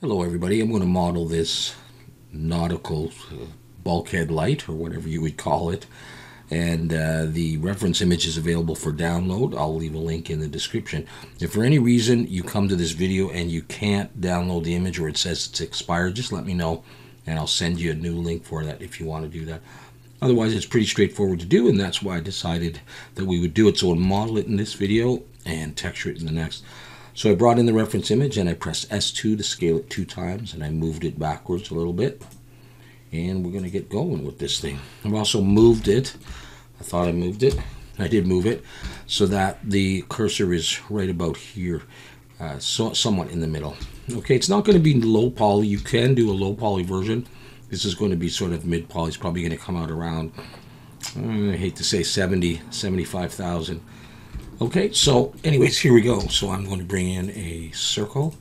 Hello everybody, I'm going to model this nautical bulkhead light, or whatever you would call it, and the reference image is available for download. I'll leave a link in the description. If for any reason you come to this video and you can't download the image, or it says it's expired, just let me know and I'll send you a new link for that if you want to do that. Otherwise, it's pretty straightforward to do, and that's why I decided that we would do it. So I'll model it in this video and texture it in the next. So I brought in the reference image and I pressed S2 to scale it 2 times, and I moved it backwards a little bit. And we're going to get going with this thing. I've also moved it. I thought I moved it. I did move it so that the cursor is right about here, somewhat in the middle. Okay, it's not going to be low poly. You can do a low poly version. This is going to be sort of mid poly. It's probably going to come out around, I hate to say 75,000. Okay, so anyways, here we go. So I'm going to bring in a circle.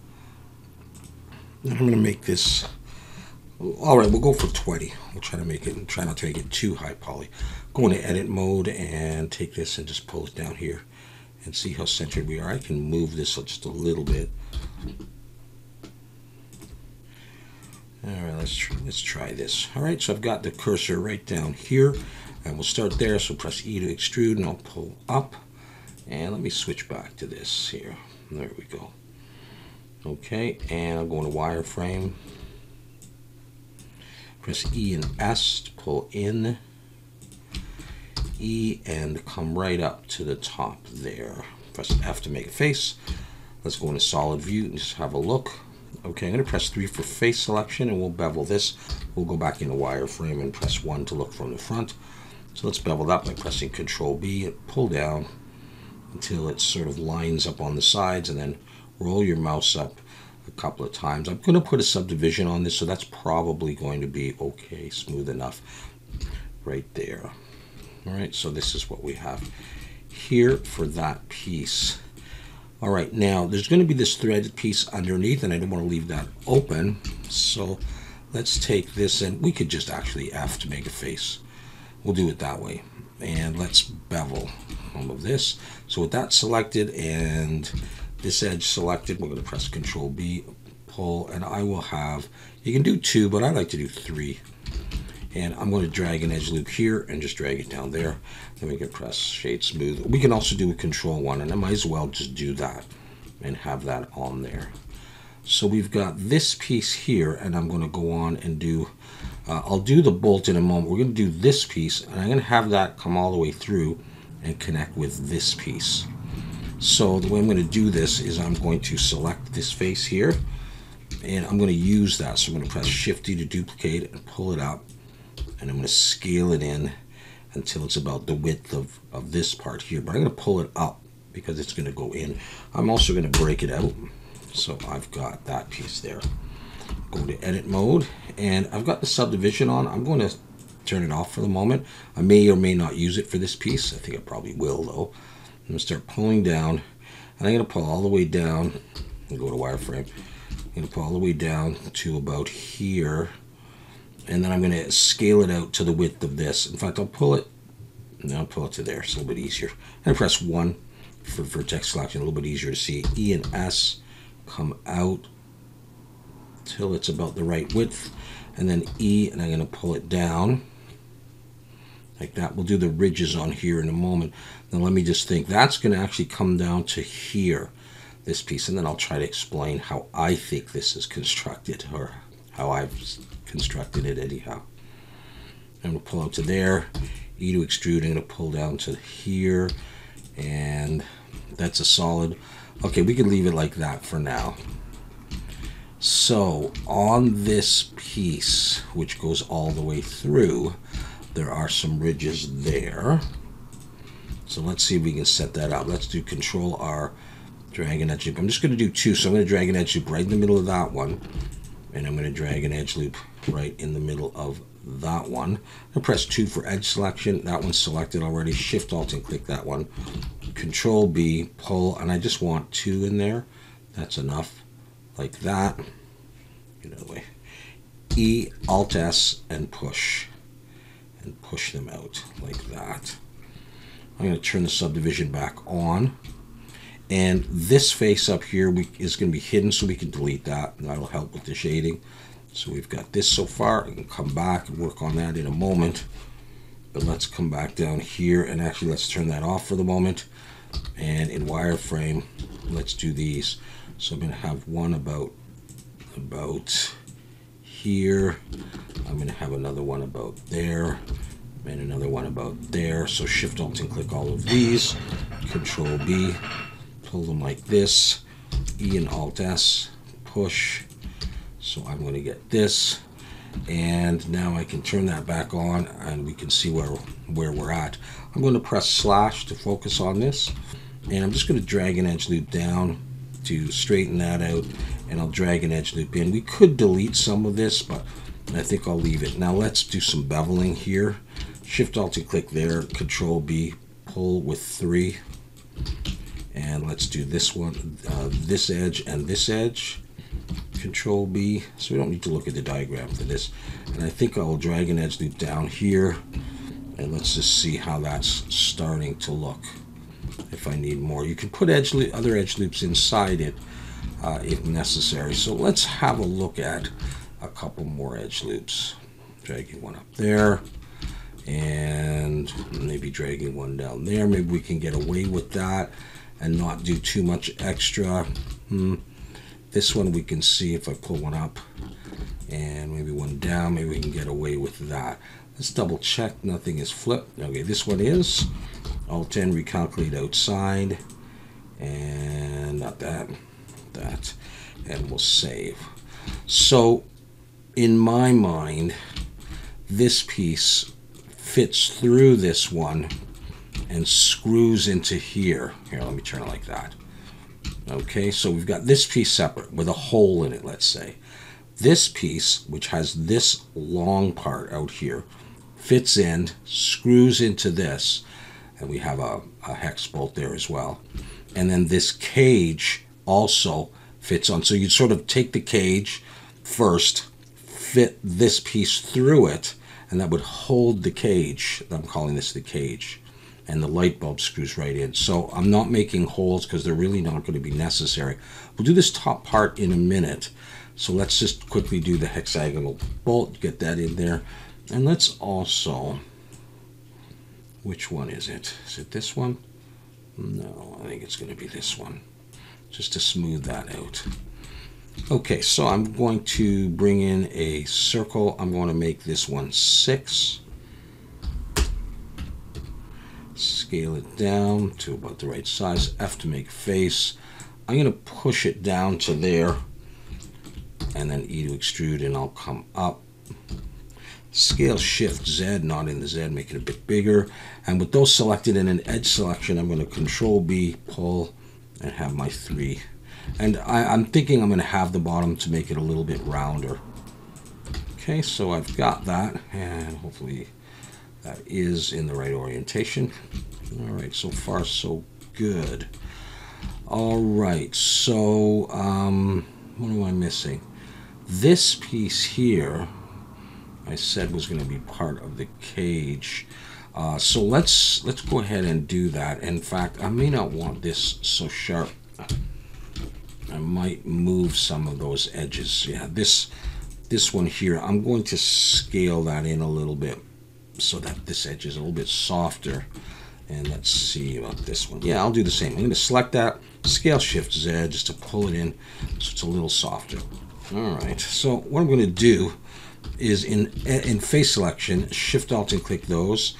And I'm going to make this, all right, we'll go for 20. We'll try to make it, and try not to make it too high poly. Go into edit mode and take this and just pull it down here and see how centered we are. I can move this just a little bit. All right, let's try this. All right, so I've got the cursor right down here, and we'll start there. So press E to extrude, and I'll pull up. And let me switch back to this here. There we go. Okay, and I'm going to wireframe. Press E and S to pull in. E and come right up to the top there. Press F to make a face. Let's go into solid view and just have a look. Okay, I'm going to press 3 for face selection, and we'll bevel this. We'll go back into wireframe and press 1 to look from the front. So let's bevel that by pressing Control B and pull down until it sort of lines up on the sides, and then roll your mouse up a couple of times. I'm going to put a subdivision on this, so that's probably going to be okay, smooth enough right there. All right, so this is what we have here for that piece. All right, now there's going to be this threaded piece underneath, and I don't want to leave that open, so let's take this, and we could just actually F to make a face. We'll do it that way. And let's bevel some of this. So with that selected and this edge selected, we're going to press Control B, pull, and I will have, you can do 2, but I like to do 3. And I'm going to drag an edge loop here and just drag it down there. Then we can press Shade Smooth. We can also do a Control 1, and I might as well just do that and have that on there. So we've got this piece here, and I'm going to go on and do, I'll do the bolt in a moment. We're going to do this piece, and I'm going to have that come all the way through and connect with this piece. So the way I'm going to do this is I'm going to select this face here, and I'm going to use that. So I'm going to press Shift-D to duplicate and pull it up, and I'm going to scale it in until it's about the width of this part here. But I'm going to pull it up because it's going to go in. I'm also going to break it out. So I've got that piece there. Go to edit mode, and I've got the subdivision on. I'm going to turn it off for the moment. I may or may not use it for this piece. I think I probably will though. I'm going to start pulling down, and I'm going to pull all the way down and go to wireframe. I'm going to pull all the way down to about here, and then I'm going to scale it out to the width of this. In fact, I'll pull it, and I'll pull it to there. It's a little bit easier. I press 1 for vertex selection, a little bit easier to see. E and S, come out till it's about the right width, and then E, and I'm going to pull it down like that. We'll do the ridges on here in a moment. Now let me just think. That's going to actually come down to here, this piece, and then I'll try to explain how I think this is constructed, or how I've constructed it anyhow. I'm going to pull out to there, E to extrude, I'm going to pull down to here, and that's a solid. Okay, we can leave it like that for now. So on this piece, which goes all the way through, there are some ridges there. So let's see if we can set that up. Let's do Control R, drag an edge loop. I'm just going to do 2, so I'm going to drag an edge loop right in the middle of that one, and I'm going to drag an edge loop right in the middle of that one. I press 2 for edge selection. That one's selected already. Shift Alt and click that one. Control B, pull, and I just want 2 in there. That's enough, like that. Get out of the way. E, Alt S, and push them out like that. I'm going to turn the subdivision back on, And this face up here is going to be hidden, so we can delete that, and that'll help with the shading. So we've got this so far. I can come back and work on that in a moment. But let's come back down here, and actually let's turn that off for the moment. And in wireframe, let's do these. So I'm going to have one about here. I'm going to have another one about there, and another one about there. So Shift Alt and click all of these. Control B, pull them like this. E and Alt S, push. So I'm going to get this. And now I can turn that back on, and we can see where we're at. I'm going to press slash to focus on this, and I'm just going to drag an edge loop down to straighten that out, and I'll drag an edge loop in. We could delete some of this, but I think I'll leave it. Now let's do some beveling here. Shift Alt and click there, Control B, pull with 3, and let's do this one, this edge and this edge. Control B, so we don't need to look at the diagram for this. And I think I'll drag an edge loop down here, and let's just see how that's starting to look. If I need more, you can put other edge loops inside it if necessary. So let's have a look at a couple more edge loops. Dragging one up there, and maybe dragging one down there. Maybe we can get away with that and not do too much extra. This one we can see if I pull one up and maybe one down, maybe we can get away with that. Let's double check nothing is flipped. Okay, this one is. Alt N, recalculate outside, and not that, and we'll save. So in my mind, this piece fits through this one and screws into here. Here, let me turn it like that. Okay, so we've got this piece separate with a hole in it, let's say. This piece, which has this long part out here, fits in, screws into this, and we have a hex bolt there as well. And then this cage also fits on. So you'd sort of take the cage first, fit this piece through it, and that would hold the cage. I'm calling this the cage. And the light bulb screws right in. So I'm not making holes because they're really not going to be necessary. We'll do this top part in a minute. So let's just quickly do the hexagonal bolt, get that in there. And let's also, which one is it? Is it this one? No, I think it's going to be this one, just to smooth that out. Okay, so I'm going to bring in a circle. I'm going to make this one 6. Scale it down to about the right size. F to make face. I'm going to push it down to there, and then E to extrude, and I'll come up. Scale Shift Z, not in the Z, make it a bit bigger. And with those selected in an edge selection, I'm going to Control B, pull, and have my 3. And I'm thinking I'm going to have the bottom to make it a little bit rounder. Okay, so I've got that, and hopefully that is in the right orientation. All right, so far so good. All right, so what am I missing? This piece here, I said was going to be part of the cage. So let's go ahead and do that. In fact, I may not want this so sharp. I might move some of those edges. Yeah, this one here, I'm going to scale that in a little bit, so that this edge is a little bit softer. And let's see about this one. Yeah, I'll do the same. I'm going to select that, Scale Shift Z, just to pull it in so it's a little softer. All right, so what I'm going to do is in face selection, Shift Alt and click those,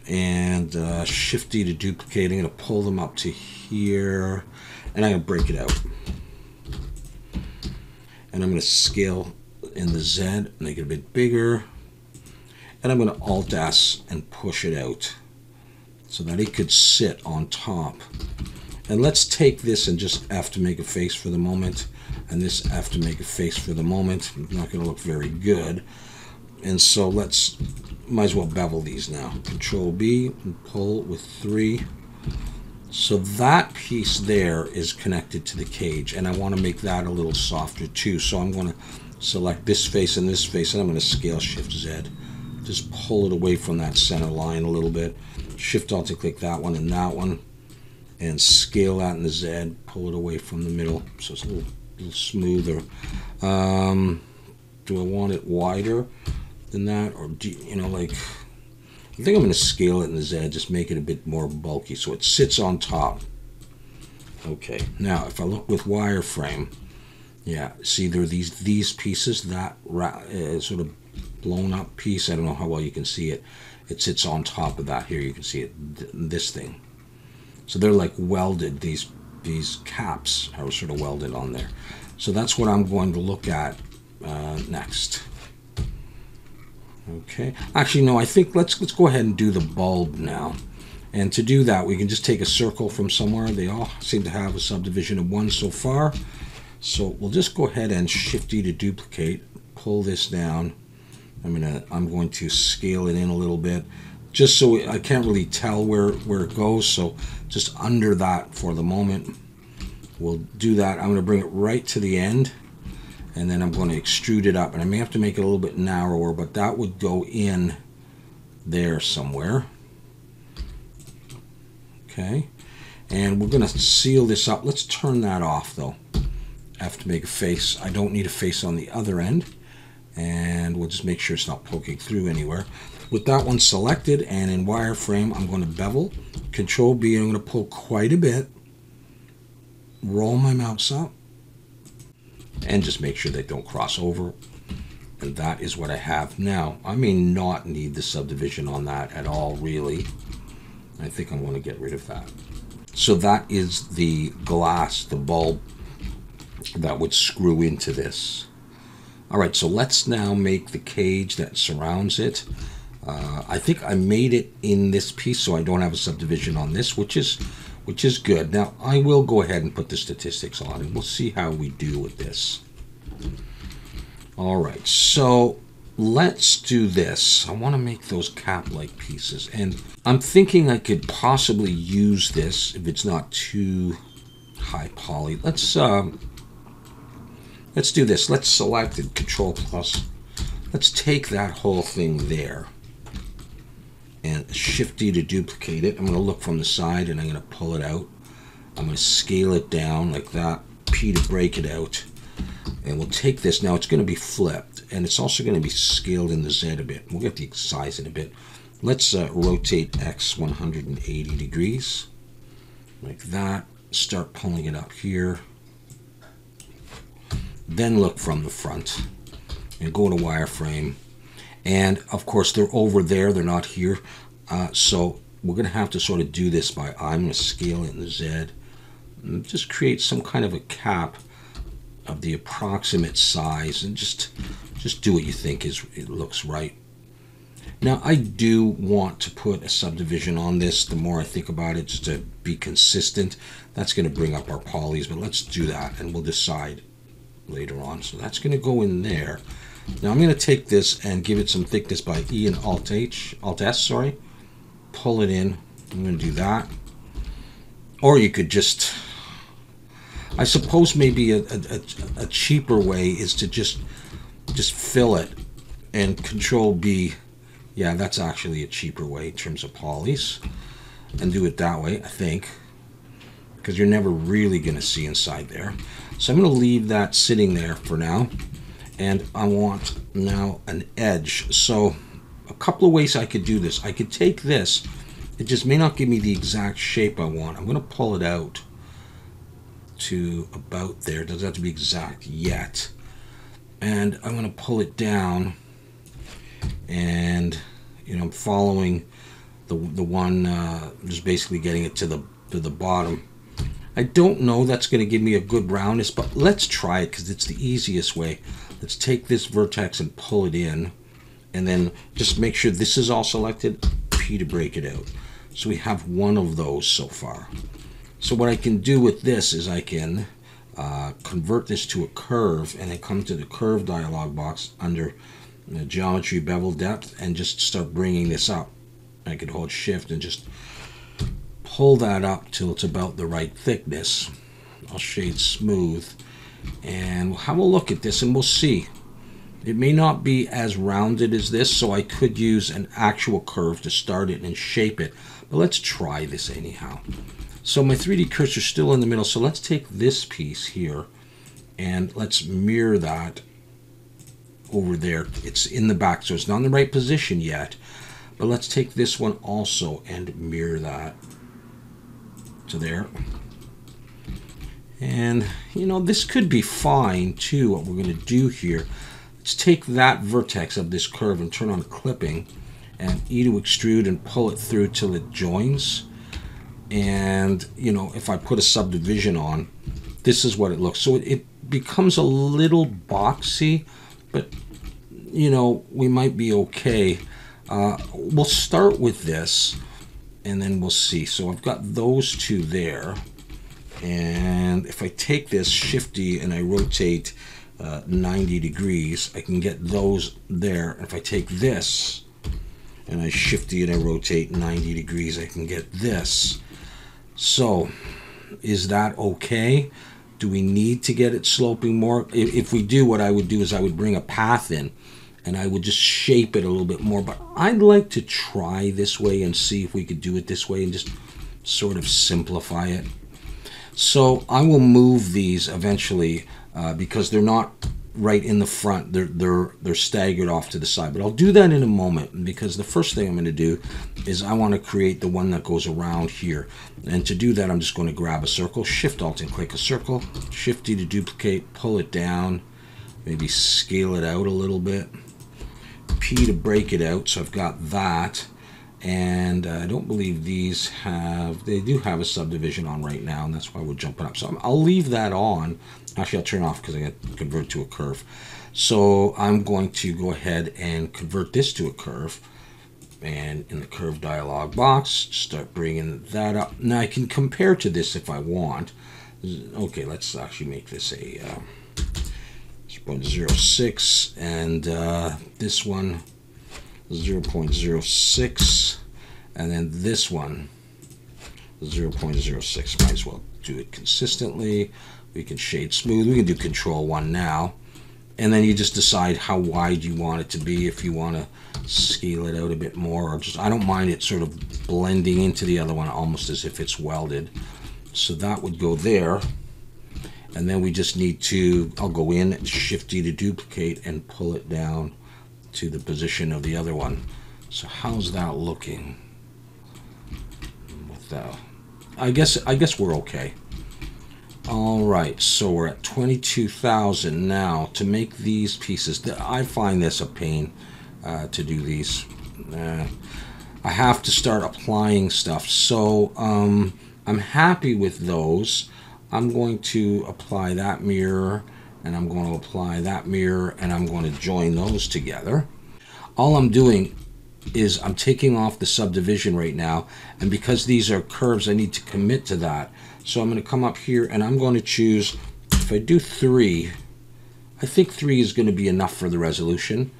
and Shift D to duplicate. I'm going to pull them up to here, and I'm going to break it out. And I'm going to scale in the Z, make it a bit bigger. And I'm going to Alt S and push it out so that it could sit on top. And let's take this and just F to make a face for the moment, and this F to make a face for the moment. It's not going to look very good. And so might as well bevel these now. Control B and pull with 3. So that piece there is connected to the cage, and I want to make that a little softer too. So I'm going to select this face and this face, and I'm going to Scale Shift Z. Just pull it away from that center line a little bit. Shift Alt to click that one and that one. and scale that in the Z, pull it away from the middle so it's a little smoother. Do I want it wider than that, or do you know, like, I think I'm going to scale it in the Z, just make it a bit more bulky so it sits on top. Okay, now if I look with wireframe, yeah, see there are these pieces, that sort of blown up piece, I don't know how well you can see it. It sits on top of that here, you can see it, this thing. So they're like welded, these caps are sort of welded on there. So that's what I'm going to look at next. Okay, actually no, I think let's go ahead and do the bulb now. And to do that, we can just take a circle from somewhere. They all seem to have a subdivision of 1 so far. So we'll just go ahead and Shift D to duplicate, pull this down. I'm going to scale it in a little bit, just so I can't really tell where it goes. So just under that for the moment. We'll do that. I'm going to bring it right to the end, and then I'm going to extrude it up. And I may have to make it a little bit narrower, but that would go in there somewhere. Okay, and we're going to seal this up. Let's turn that off though. I have to make a face. I don't need a face on the other end, and we'll just make sure it's not poking through anywhere. With that one selected and in wireframe, I'm going to bevel, Control B, and I'm going to pull quite a bit, roll my mouse up, and just make sure they don't cross over. And that is what I have now. I may not need the subdivision on that at all, really. I think I'm going to get rid of that. So that is the glass, the bulb that would screw into this. All right, so let's now make the cage that surrounds it. I think I made it in this piece, so I don't have a subdivision on this, which is good. Now I will go ahead and put the statistics on, and we'll see how we do with this. All right, so let's do this. I want to make those cap-like pieces, and I'm thinking I could possibly use this if it's not too high poly. Let's do this. Let's select it, Control Plus. Let's take that whole thing there and Shift D to duplicate it. I'm going to look from the side and I'm going to pull it out. I'm going to scale it down like that, P to break it out. And we'll take this. Now it's going to be flipped, and it's also going to be scaled in the Z a bit. We'll get the size in a bit. Let's rotate X 180 degrees like that. Start pulling it up here. Then look from the front and go to wireframe. And of course they're over there, they're not here. So we're going to have to sort of do this by, I'm going to scale it in the Z and just create some kind of a cap of the approximate size, and just do what you think it looks right. Now I do want to put a subdivision on this. The more I think about it, just to be consistent, that's going to bring up our polys, but let's do that and we'll decide later on. So that's going to go in there. Now I'm going to take this and give it some thickness by E and Alt S, sorry. Pull it in. I'm going to do that. Or you could just, I suppose maybe a cheaper way is to just fill it and Control B. Yeah, that's actually a cheaper way in terms of polys, and do it that way, I think, because you're never really going to see inside there. So I'm going to leave that sitting there for now, and I want now an edge. So a couple of ways I could do this. I could take this, it just may not give me the exact shape I want. I'm going to pull it out to about there. It doesn't have to be exact yet. And I'm going to pull it down, and I'm following the one, just basically getting it to the bottom. I don't know that's going to give me a good roundness, but let's try it because it's the easiest way. Let's take this vertex and pull it in, and then just make sure this is all selected, P to break it out. So we have one of those so far. So what I can do with this is I can convert this to a curve, and then come to the curve dialog box under the geometry bevel depth and just start bringing this up. I could hold Shift and just pull that up till it's about the right thickness. I'll shade smooth, and we'll have a look at this and we'll see. It may not be as rounded as this, so I could use an actual curve to start it and shape it, but let's try this anyhow. So my 3D cursor is still in the middle. So let's take this piece here and let's mirror that over there. It's in the back, so it's not in the right position yet. But let's take this one also and mirror that to there. And, you know, this could be fine too. What we're going to do here, let's take that vertex of this curve and turn on clipping and E to extrude and pull it through till it joins. And, you know, if I put a subdivision on, this is what it looks. So it becomes a little boxy, but, you know, we might be okay. We'll start with this, and then we'll see. So I've got those two there. And if I take this shifty and I rotate 90 degrees, I can get those there. And if I take this and I shifty and I rotate 90 degrees, I can get this. So is that okay? Do we need to get it sloping more? If we do, what I would do is I would bring a path in and I would just shape it a little bit more. But I'd like to try this way and see if we could do it this way and just sort of simplify it. So I will move these eventually because they're not right in the front. They're staggered off to the side. But I'll do that in a moment, because the first thing I'm going to do is I want to create the one that goes around here. And to do that, I'm just going to grab a circle, Shift Alt and click a circle, Shift D to duplicate, pull it down, maybe scale it out a little bit, P to break it out. So I've got that. And I don't believe these have, they do have a subdivision on right now, and that's why we're jumping up. So I'll leave that on. Actually, I'll turn it off because I got to convert to a curve. So I'm going to go ahead and convert this to a curve. And in the curve dialog box, start bringing that up. Now I can compare to this if I want. Okay, let's actually make this a 0.06, and this one 0.06, and then this one 0.06. Might as well do it consistently. We can shade smooth. We can do Control 1 now, and then you just decide how wide you want it to be. If you want to scale it out a bit more, or just, I don't mind it sort of blending into the other one almost as if it's welded. So that would go there, and then we just need to, I'll go in, Shift D to duplicate and pull it down to the position of the other one. So how's that looking with that? I guess we're okay. All right, so we're at 22,000 now. To make these pieces, I find this a pain to do these. I have to start applying stuff, so I'm happy with those. I'm going to apply that mirror, and I'm going to apply that mirror, and I'm going to join those together. All I'm doing is I'm taking off the subdivision right now, and because these are curves, I need to commit to that. So I'm going to come up here, and I'm going to choose, if I do 3, I think 3 is going to be enough for the resolution.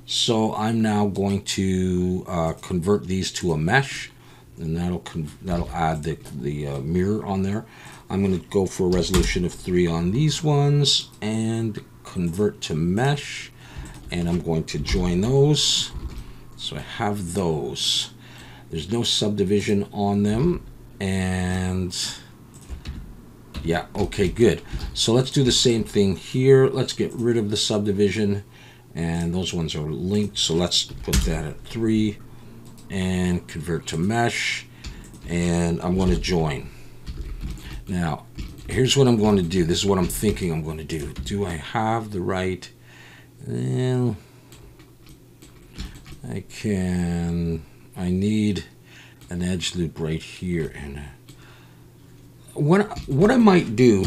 So I'm now going to convert these to a mesh, and that'll add the mirror on there. I'm going to go for a resolution of 3 on these ones and convert to mesh, and I'm going to join those. So I have those. There's no subdivision on them, and yeah, okay, good. So let's do the same thing here. Let's get rid of the subdivision, and those ones are linked, so let's put that at 3 and convert to mesh, and I'm going to join. Now, here's what I'm going to do. This is what I'm thinking I'm going to do. Do I have the right? Well, I need an edge loop right here. And what I might do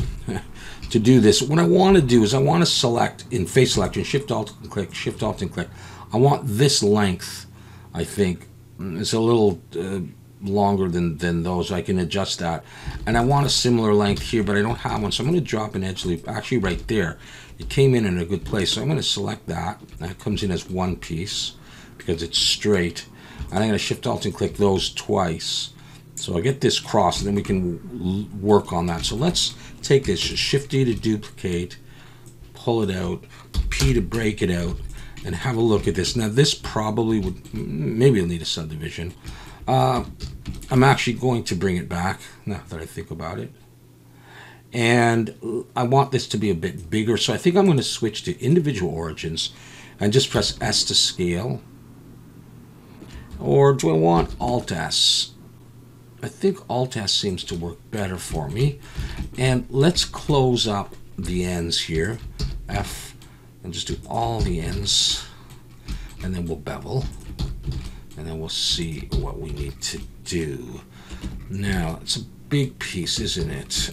to do this, what I want to do is I want to select in face selection, Shift Alt and click, Shift Alt and click. I want this length, I think. It's a little longer than those. I can adjust that, and I want a similar length here, but I don't have one, so I'm going to drop an edge loop actually right there. It came in a good place, so I'm going to select that. That comes in as one piece because it's straight, and I'm going to Shift Alt and click those twice, so I get this cross, and then we can work on that. So let's take this, Shift D to duplicate, pull it out, P to break it out, and have a look at this. Now this probably would, maybe it'll need a subdivision, I'm actually going to bring it back now that I think about it. And I want this to be a bit bigger, so I think I'm going to switch to individual origins and just press S to scale. Or do I want Alt S? I think Alt S seems to work better for me. And let's close up the ends here. F, and just do all the ends. And then we'll bevel. And then we'll see what we need to do. Now, it's a big piece, isn't it?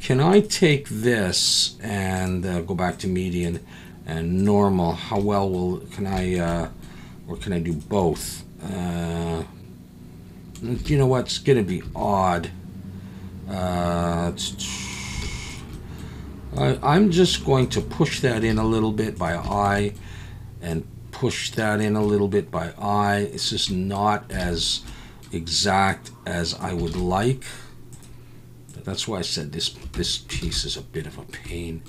Can I take this and go back to median and normal? How well can I, or can I do both? You know what? It's going to be odd. I'm just going to push that in a little bit by I and push that in a little bit by I. It's just not as exact as I would like. That's why I said this piece is a bit of a pain.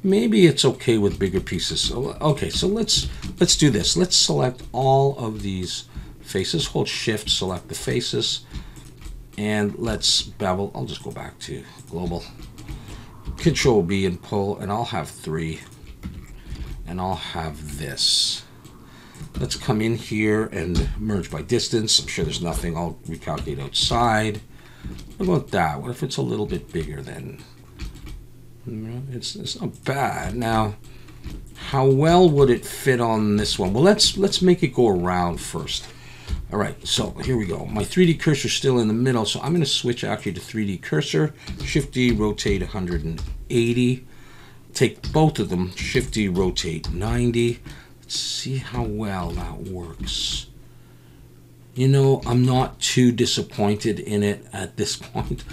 Maybe it's okay with bigger pieces. So, okay, so let's do this. Let's select all of these faces. Hold Shift, select the faces, and let's bevel. I'll just go back to global. Control B and pull, and I'll have 3. And I'll have this. Let's come in here and merge by distance. I'm sure there's nothing. I'll recalculate outside. What about that? What if it's a little bit bigger then? It's not bad. Now, how well would it fit on this one? Well, let's make it go around first. All right, so here we go. My 3D cursor is still in the middle, so I'm going to switch actually to 3D cursor. Shift D, rotate 180. Take both of them, Shift D, rotate 90. Let's see how well that works. You know, I'm not too disappointed in it at this point.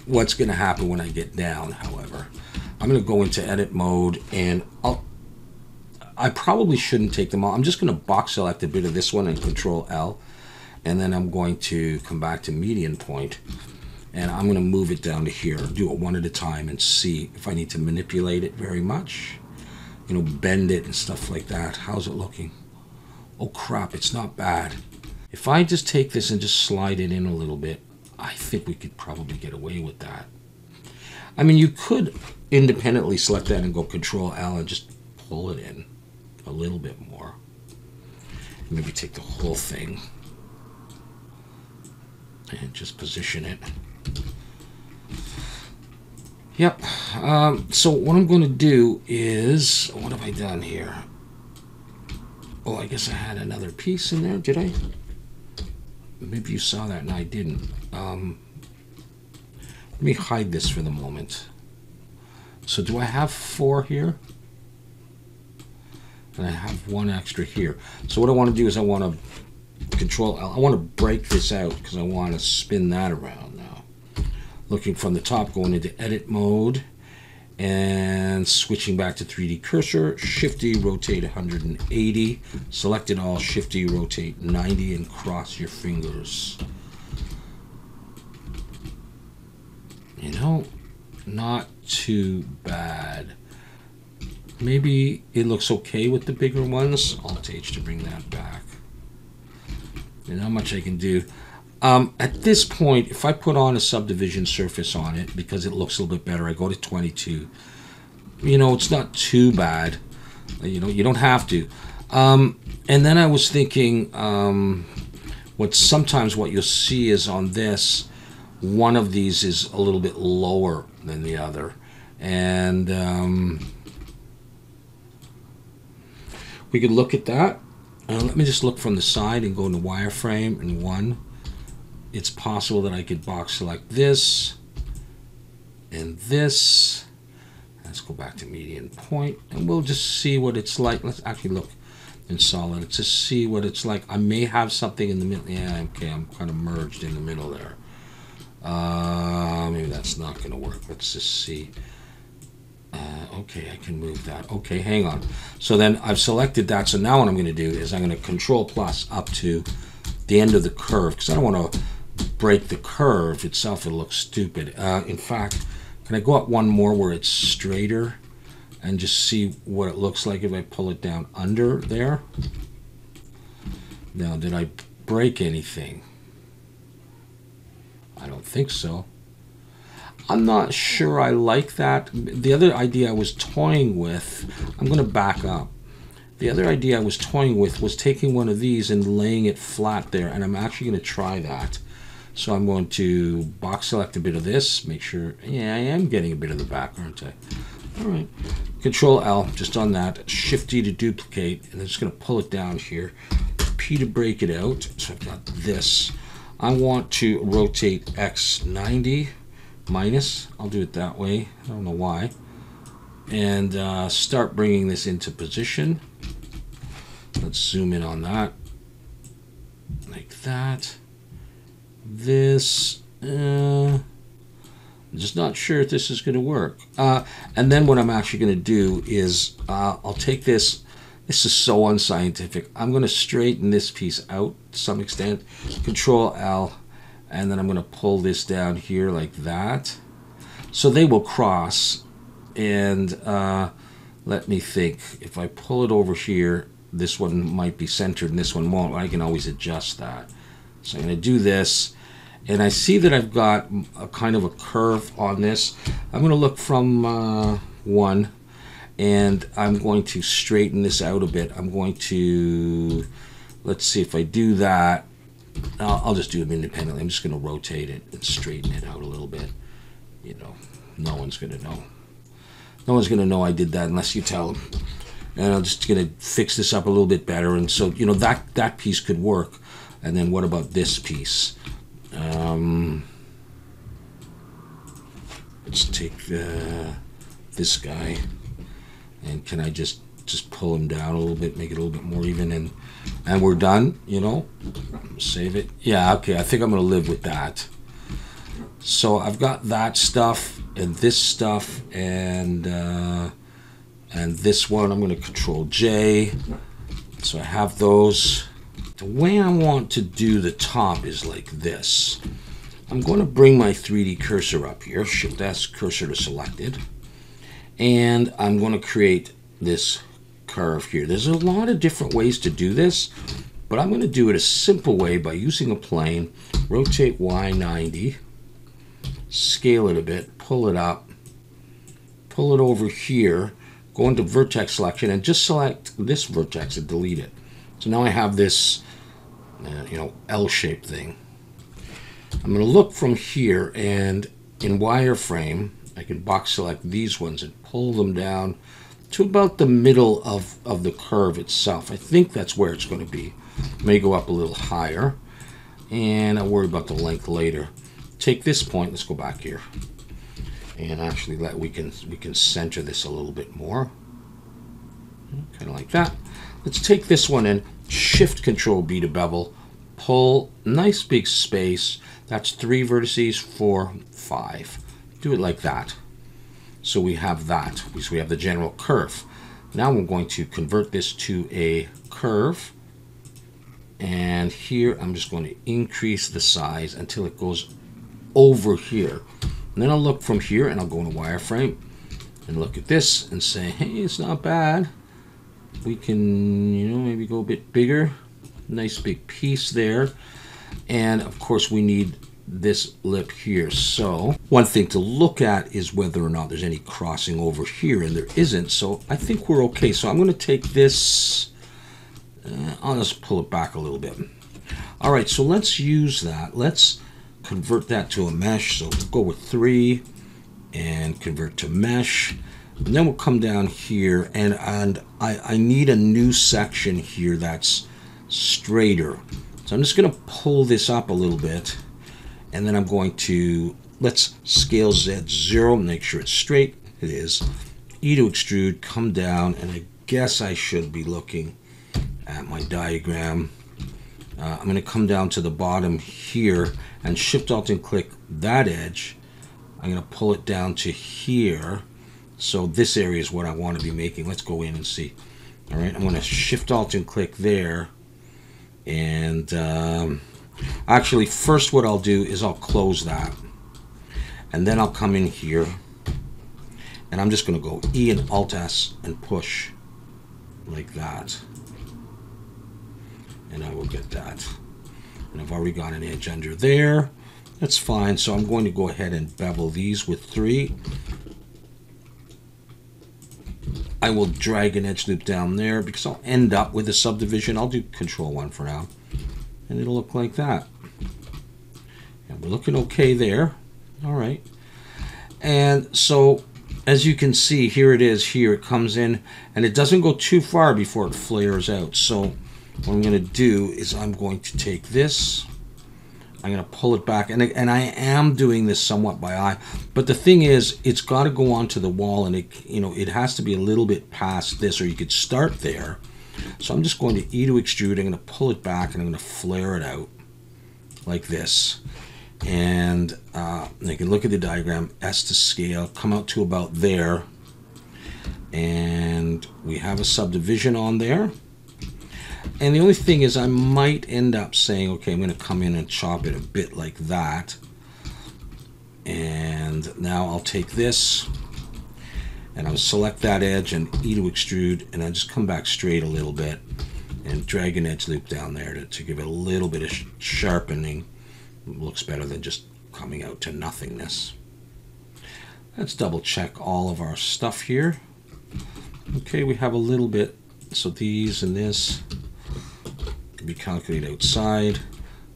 What's going to happen when I get down, however? I'm going to go into edit mode, and I probably shouldn't take them all. I'm just going to box select a bit of this one and Control L, and then I'm going to come back to median point, and I'm going to move it down to here, do it one at a time, and see if I need to manipulate it very much. You know, bend it and stuff like that. How's it looking? Oh crap, it's not bad. If I just take this and just slide it in a little bit, I think we could probably get away with that. I mean, you could independently select that and go Control L and just pull it in a little bit more. Maybe take the whole thing and just position it. Yep. So what I'm going to do is, what have I done here? Oh, I guess I had another piece in there. Did I? Maybe you saw that and I didn't. Let me hide this for the moment. So do I have 4 here? And I have 1 extra here. So what I want to do is I want to Control L. I want to break this out because I want to spin that around now. Looking from the top, going into edit mode and switching back to 3D cursor, Shift D, rotate 180, select it all, Shift D, rotate 90, and cross your fingers. You know, not too bad. Maybe it looks okay with the bigger ones. Alt H to bring that back. And how much I can do. At this point, if I put on a subdivision surface on it, because it looks a little bit better, I go to 22. You know, it's not too bad. You know, you don't have to. And then I was thinking, sometimes what you'll see is on this, one of these is a little bit lower than the other. And we could look at that. Let me just look from the side and go into wireframe and 1. It's possible that I could box select this and this. Let's go back to median point and we'll just see what it's like. Let's actually look in solid. Let's just see what it's like. I may have something in the middle. Yeah, okay, I'm kind of merged in the middle there. Maybe that's not going to work. Let's just see. Okay, I can move that. Okay, hang on. So then I've selected that. So now what I'm going to do is I'm going to Control plus up to the end of the curve because I don't want to break the curve itself. It looks stupid. In fact, can I go up one more where it's straighter and just see what it looks like if I pull it down under there? Now, did I break anything? I don't think so. I'm not sure I like that. The other idea I was toying with, I'm going to back up. The other idea I was toying with was taking one of these and laying it flat there, and I'm actually going to try that. So I'm going to box select a bit of this, make sure, yeah, I am getting a bit of the back, aren't I? All right, Control L, just on that, Shift D to duplicate, and I'm just going to pull it down here, P to break it out. So I've got this. I want to rotate X 90 minus, I'll do it that way, I don't know why, and start bringing this into position. Let's zoom in on that, like that. This, I'm just not sure if this is going to work. And then what I'm actually going to do is I'll take this. This is so unscientific. I'm going to straighten this piece out to some extent. Control L, and then I'm going to pull this down here like that. So they will cross. And let me think. If I pull it over here, this one might be centered and this one won't. I can always adjust that. So I'm going to do this. And I see that I've got a kind of a curve on this. I'm going to look from 1. And I'm going to straighten this out a bit. I'm going to, let's see if I do that. I'll just do them independently. I'm just going to rotate it and straighten it out a little bit. You know, no one's going to know. No one's going to know I did that unless you tell them. And I'm just going to fix this up a little bit better. And so, you know, that piece could work. And then what about this piece? Let's take this guy. And can I just pull him down a little bit, make it a little bit more even, and we're done, you know? Save it. Yeah, okay, I think I'm going to live with that. So I've got that stuff, and this stuff, and this one. I'm going to Control J. So I have those. The way I want to do the top is like this. I'm going to bring my 3D cursor up here. Shift S, cursor to selected. And I'm going to create this curve here. There's a lot of different ways to do this, but I'm going to do it a simple way by using a plane. Rotate Y 90, scale it a bit, pull it up, pull it over here, go into vertex selection, and just select this vertex and delete it. So now I have this, you know, L-shaped thing. I'm going to look from here, and in wireframe, I can box select these ones and pull them down to about the middle of the curve itself. I think that's where it's going to be. May go up a little higher, and I'll worry about the length later. Take this point, let's go back here, and actually we can center this a little bit more, kind of like that. Let's take this one and Shift Control B to bevel, pull, nice big space. That's 3 vertices, 4, 5. Do it like that. So we have that. So we have the general curve. Now we're going to convert this to a curve. And here I'm just going to increase the size until it goes over here. And then I'll look from here and I'll go into wireframe and look at this and say, hey, it's not bad. We can, you know, maybe go a bit bigger. Nice big piece there. And of course we need this lip here. So one thing to look at is whether or not there's any crossing over here, and there isn't. So I think we're okay. So I'm going to take this, I'll just pull it back a little bit. All right, so let's use that. Let's convert that to a mesh. So we'll go with 3 and convert to mesh. And then we'll come down here, and I need a new section here that's straighter. So I'm just going to pull this up a little bit, and then I'm going to, let's scale Z 0, make sure it's straight. It is. E to extrude, come down, and I guess I should be looking at my diagram. I'm going to come down to the bottom here and Shift Alt and click that edge. I'm going to pull it down to here. So this area is what I want to be making. Let's go in and see. All right, I'm going to Shift Alt and click there. And actually, first what I'll do is I'll close that. And then I'll come in here. And I'm just going to go E and Alt S and push like that. and I will get that. And I've already got an edge under there. That's fine. So I'm going to go ahead and bevel these with 3. I will drag an edge loop down there because I'll end up with a subdivision. I'll do Control 1 for now. And it'll look like that. And we're looking okay there. All right. And so, as you can see, here it is. Here it comes in. And it doesn't go too far before it flares out. So what I'm going to do is I'm going to take this. I'm going to pull it back, and I am doing this somewhat by eye, but the thing is, it's got to go onto the wall, and it has to be a little bit past this, or you could start there. So I'm just going to E to extrude. I'm going to pull it back, and I'm going to flare it out like this. And you can look at the diagram, S to scale, come out to about there, and we have a subdivision on there. And the only thing is I might end up saying, okay, I'm going to come in and chop it a bit like that. And now I'll take this and I'll select that edge and E to extrude, and I'll just come back straight a little bit and drag an edge loop down there to give it a little bit of sharpening. It looks better than just coming out to nothingness. Let's double check all of our stuff here. Okay, we have a little bit. So these and this be calculated outside.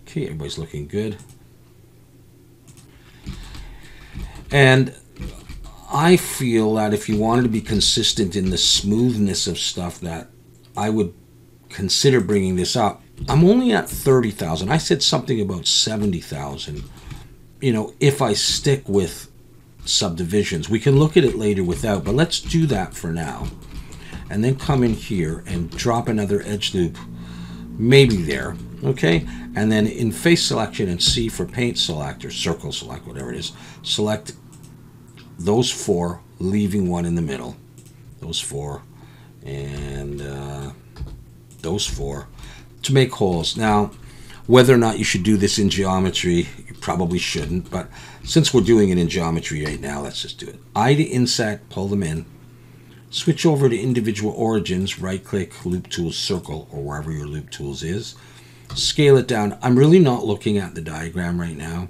Okay, everybody's looking good. And I feel that if you wanted to be consistent in the smoothness of stuff, that I would consider bringing this up. I'm only at 30,000. I said something about 70,000. You know, if I stick with subdivisions, we can look at it later without, but let's do that for now. And then come in here and drop another edge loop, maybe there, okay? And then in face selection and C for paint select or circle select, whatever it is, select those 4, leaving 1 in the middle. Those 4 and those 4 to make holes. Now, whether or not you should do this in geometry, you probably shouldn't, but since we're doing it in geometry right now, let's just do it. I to inset, pull them in. Switch over to individual origins, right click, loop tools, circle, or wherever your loop tools is. Scale it down. I'm really not looking at the diagram right now.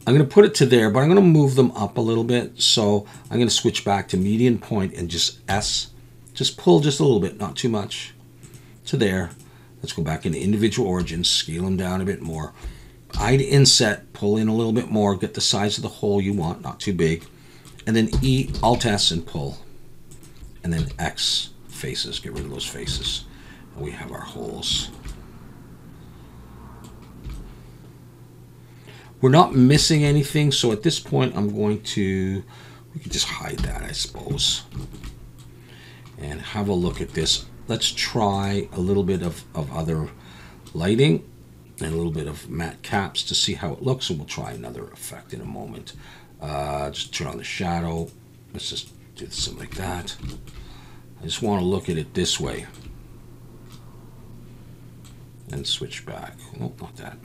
I'm going to put it to there, but I'm going to move them up a little bit. So I'm going to switch back to median point and just S. Just pull just a little bit, not too much, to there. Let's go back into individual origins, scale them down a bit more. I to inset, pull in a little bit more, get the size of the hole you want, not too big. And then E, Alt S, and pull. And then X, faces, get rid of those faces. And we have our holes. We're not missing anything, so at this point I'm going to, we can just hide that, I suppose. And have a look at this. Let's try a little bit of other lighting and a little bit of matte caps to see how it looks, and we'll try another effect in a moment. Just turn on the shadow. Let's just do something like that. I just want to look at it this way. And switch back. Oh, not that.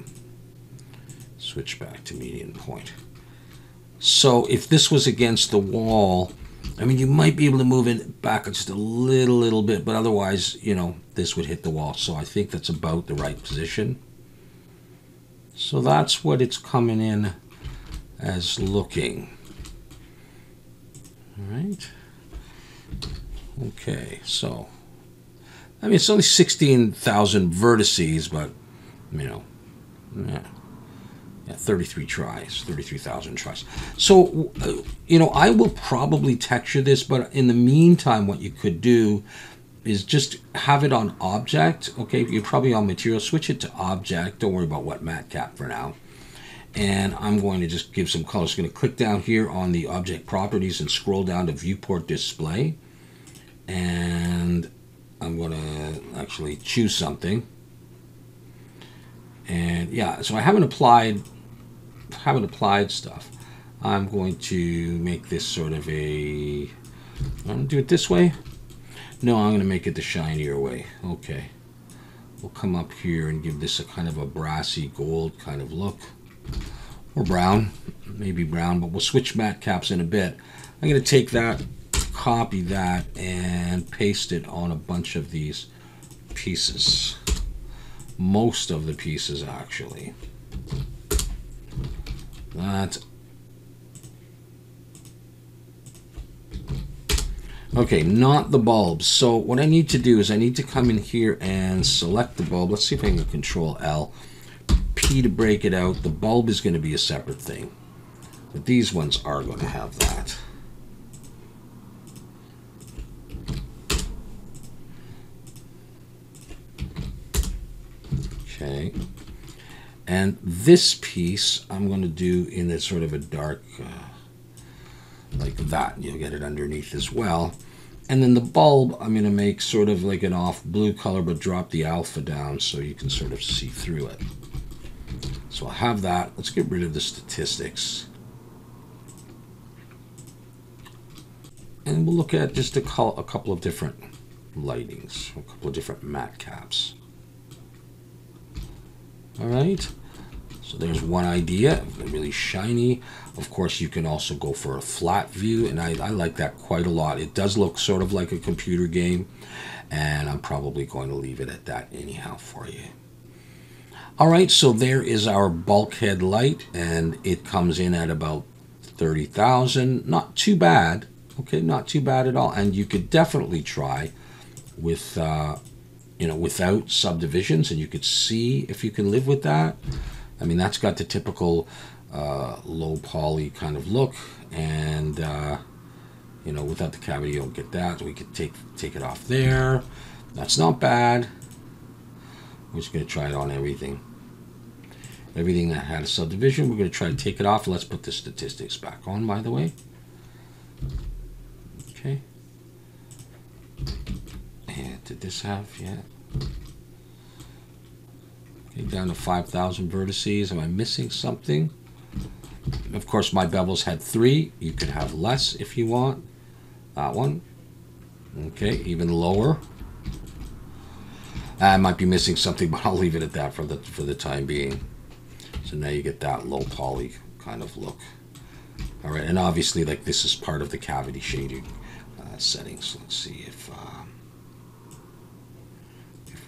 Switch back to median point. So if this was against the wall, I mean, you might be able to move it back just a little bit, but otherwise, you know, this would hit the wall. So I think that's about the right position. So that's what it's coming in as looking. All right. Okay, so I mean, it's only 16,000 vertices, but you know, yeah, 33 tries, 33,000 tries. So you know, I will probably texture this, but in the meantime, what you could do is just have it on object. Okay, you're probably on material, switch it to object. Don't worry about wet matte cap for now. And I'm going to just give some colors. I'm going to click down here on the object properties and scroll down to viewport display. And I'm going to actually choose something. And yeah, so I haven't applied stuff. I'm going to make this sort of a, I'm going to do it this way. No, I'm going to make it the shinier way. Okay. We'll come up here and give this a kind of a brassy gold kind of look. Or brown, maybe brown, but we'll switch matte caps in a bit. I'm going to take that, copy that, and paste it on a bunch of these pieces. most of the pieces actually. That. Okay, not the bulbs. So what I need to do is I need to come in here and select the bulb. Let's see if I can Control L. P to break it out. The bulb is going to be a separate thing. But these ones are going to have that. Okay. And this piece I'm going to do in a sort of a dark, like that. You'll get it underneath as well. And then the bulb I'm going to make sort of like an off blue color, but drop the alpha down so you can sort of see through it. So I'll have that. Let's get rid of the statistics. And we'll look at just a couple of different lightings, a couple of different matte caps. All right, so there's one idea, really shiny. Of course, you can also go for a flat view, and I like that quite a lot. It does look sort of like a computer game, and I'm probably going to leave it at that anyhow for you. All right, so there is our bulkhead light, and it comes in at about 30,000. Not too bad. Okay, not too bad at all. And you could definitely try with, you know, without subdivisions, and you could see if you can live with that. I mean, that's got the typical low poly kind of look, and you know, without the cavity, you don't get that. We could take it off there. That's not bad. We're just going to try it on everything. Everything that had a subdivision, we're going to try to take it off. Let's put the statistics back on, by the way. Okay. And did this have, yeah. Okay, down to 5,000 vertices. Am I missing something? Of course, my bevels had 3. You could have less if you want. That one. Okay, even lower. I might be missing something, but I'll leave it at that for the time being. So now you get that low poly kind of look. All right, and obviously, like, this is part of the cavity shading settings. Let's see if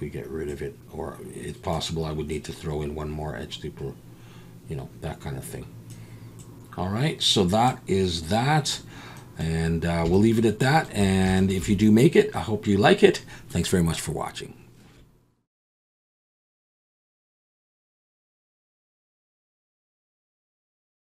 we get rid of it, or it's possible I would need to throw in one more edge loop, or, you know, that kind of thing. All right, so that is that, and we'll leave it at that. And if you do make it, I hope you like it. Thanks very much for watching.